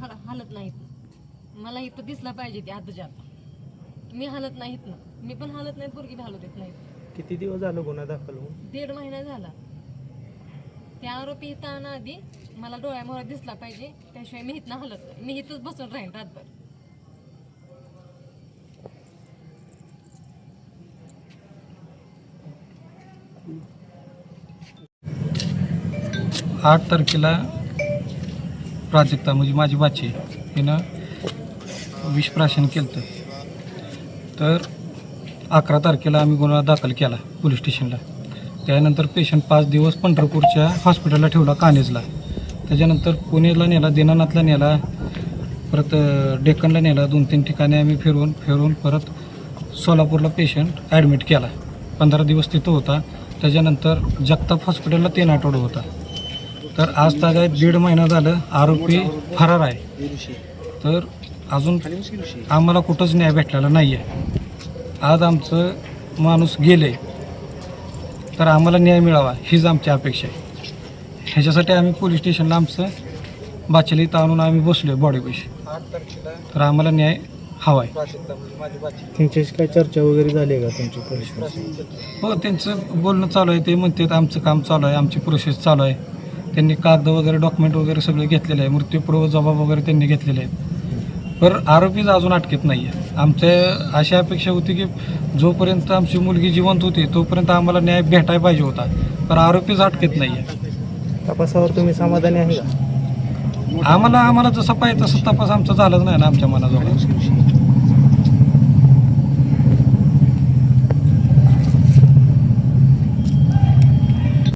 हालत नाहीत. मला इथं दिसला पाहिजे ते आताच्या आता. मी हालत नाहीत ना, मी पण हालत नाहीत, पोरगी बी हालत येत नाहीत. किती दिवस झालं गुन्हा दाखल होऊन? 1.5 महिना झाला. त्या आरोपी इथं आणा आधी, मला डोळ्यामोहर दिसला पाहिजे, त्याशिवाय मी इथनं हालत नाही. मी इथंच बसून राहीन रातभर. 8 तारखेला प्राजक्ता म्हणजे माझी बाची हिनं विषप्राशन केलं. तर 11 तारखेला आम्ही गुन्हा दाखल केला पोलीस स्टेशनला. त्यानंतर पेशंट 5 दिवस पंढरपूरच्या हॉस्पिटलला ठेवला कानेजला. त्याच्यानंतर पुणेला नेला, दीनानाथला नेला, परत डेक्कनला नेला. 2-3 ठिकाणी आम्ही फिरून परत सोलापूरला पेशंट ॲडमिट केला. 15 दिवस तिथं होता. त्याच्यानंतर जगताप हॉस्पिटलला 3 आठवडे होता. तर आज तागायत 1.5 महिना झालं आरोपी फरार आहे. तर अजून आम्हाला कुठंच न्याय भेटलेला नाही आहे. आज आमचं माणूस गेले तर आम्हाला न्याय मिळावा हीच आमची अपेक्षा आहे. ह्याच्यासाठी आम्ही पोलीस स्टेशनला आमचं बाचेला इथं आणून आम्ही बसलो आहे बॉडीपाशी. तर आम्हाला न्याय हवा आहे. त्यांच्याशी काय चर्चा वगैरे झाली आहे का तुमची पोलीस? हो, त्यांचं बोलणं चालू आहे. ते म्हणतात आमचं काम चालू आहे, आमची प्रोसेस चालू आहे. त्यांनी कागद वगैरे डॉक्युमेंट वगैरे सगळे घेतलेले आहे. मृत्यूपूर्व जबाब वगैरे त्यांनी घेतलेले आहेत. पण आरोपीच अजून अटकेत नाही आहे. आमच्या अशी अपेक्षा होती की जोपर्यंत आमची मुलगी जिवंत होती तोपर्यंत आम्हाला न्याय भेटायला पाहिजे होता. पण आरोपीच अटकेत नाही आहे. तपासावर तुम्ही समाधानी आहे का? आम्हाला जसं पाहिजे तसं तपास आमचा झालाच नाही ना आमच्या मनाजवळ.